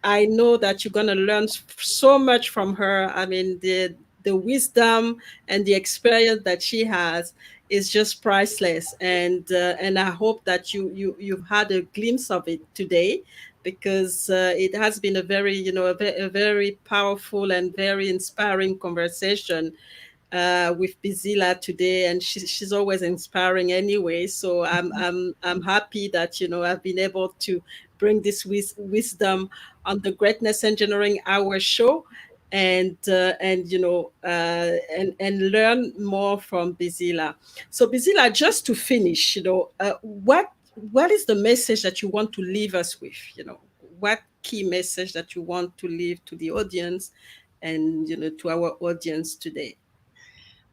I know that you're going to learn so much from her. I mean, the wisdom and the experience that she has is just priceless. And I hope that you've had a glimpse of it today, because it has been a very, you know, a very powerful and very inspiring conversation with Bisila today, and she's always inspiring anyway. So I'm happy that, you know, I've been able to bring this wisdom on the Greatness Engineering Hour show, and you know, and learn more from Bisila. So Bisila, just to finish, you know, what is the message that you want to leave us with? You know, what key message that you want to leave to the audience, and, you know, to our audience today?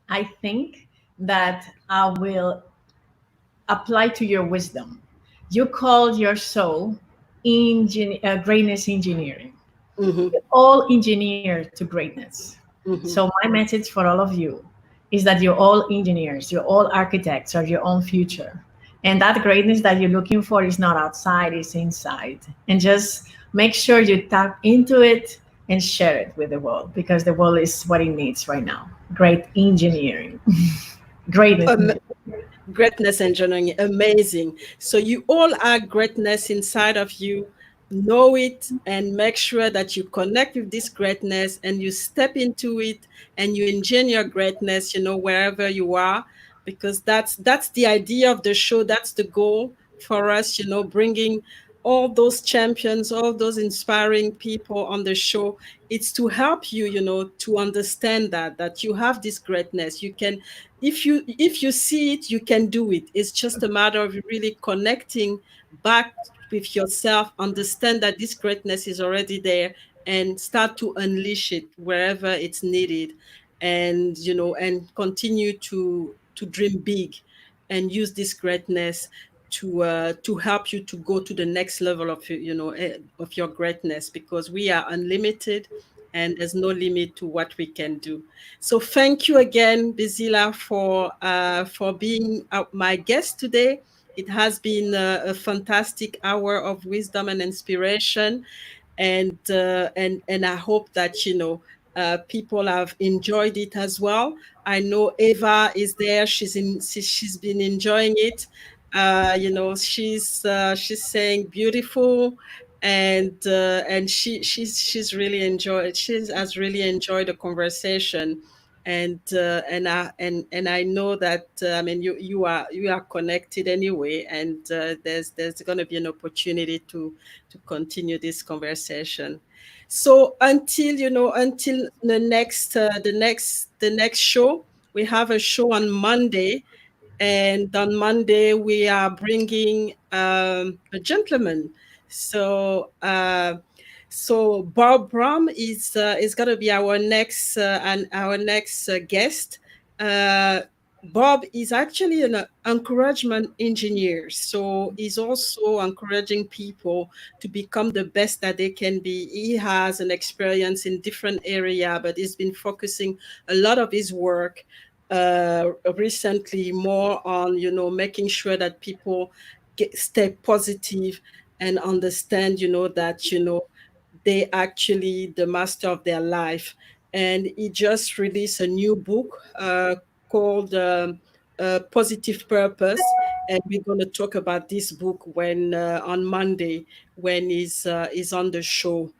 I think that I will apply to your wisdom. You called your soul greatness engineering. We're all engineers to greatness. So my message for all of you is that you're all engineers, you're all architects of your own future. And that greatness that you're looking for is not outside, it's inside. And just make sure you tap into it and share it with the world, because the world is what it needs right now. Great engineering. Greatness. Greatness engineering, amazing. So you all are greatness inside of you. Know it, and make sure that you connect with this greatness, and you step into it, and you engineer greatness, you know, wherever you are, because that's the idea of the show. That's the goal for us, you know, bringing all those champions, all those inspiring people on the show. It's to help you, you know, to understand that you have this greatness. You can, if you see it, you can do it. It's just a matter of really connecting back with yourself, understand that this greatness is already there, and start to unleash it wherever it's needed. And, you know, and continue to dream big, and use this greatness to help you to go to the next level of, you know, of your greatness, because we are unlimited, and there's no limit to what we can do. So thank you again, Bisila, for being my guest today. It has been a fantastic hour of wisdom and inspiration, and I hope that, you know, people have enjoyed it as well. I know Eva is there; she's been enjoying it. You know, she's saying beautiful, and she's really enjoyed. She has really enjoyed the conversation, and I know that I mean, you are connected anyway, and there's going to be an opportunity to continue this conversation. So until, you know, until the next show, we have a show on Monday. And on Monday, we are bringing a gentleman. So Bob Brom is going to be our next guest. Bob is actually an encouragement engineer. So he's also encouraging people to become the best that they can be. He has an experience in different area, but he's been focusing a lot of his work recently more on, making sure that people stay positive and understand, that, they actually the master of their life. And he just released a new book called Positive Purpose. And we're going to talk about this book when on Monday when he's on the show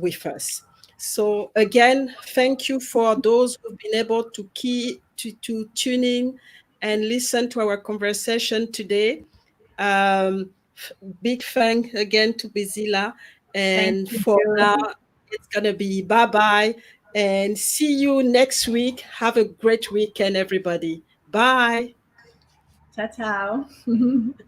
with us. So again, thank you for those who've been able to tune in and listen to our conversation today. Um, Big thank again to Bisila. Thank And for now, you. it's gonna be bye-bye and see you next week. Have a great weekend, everybody. Bye. Ciao, ciao.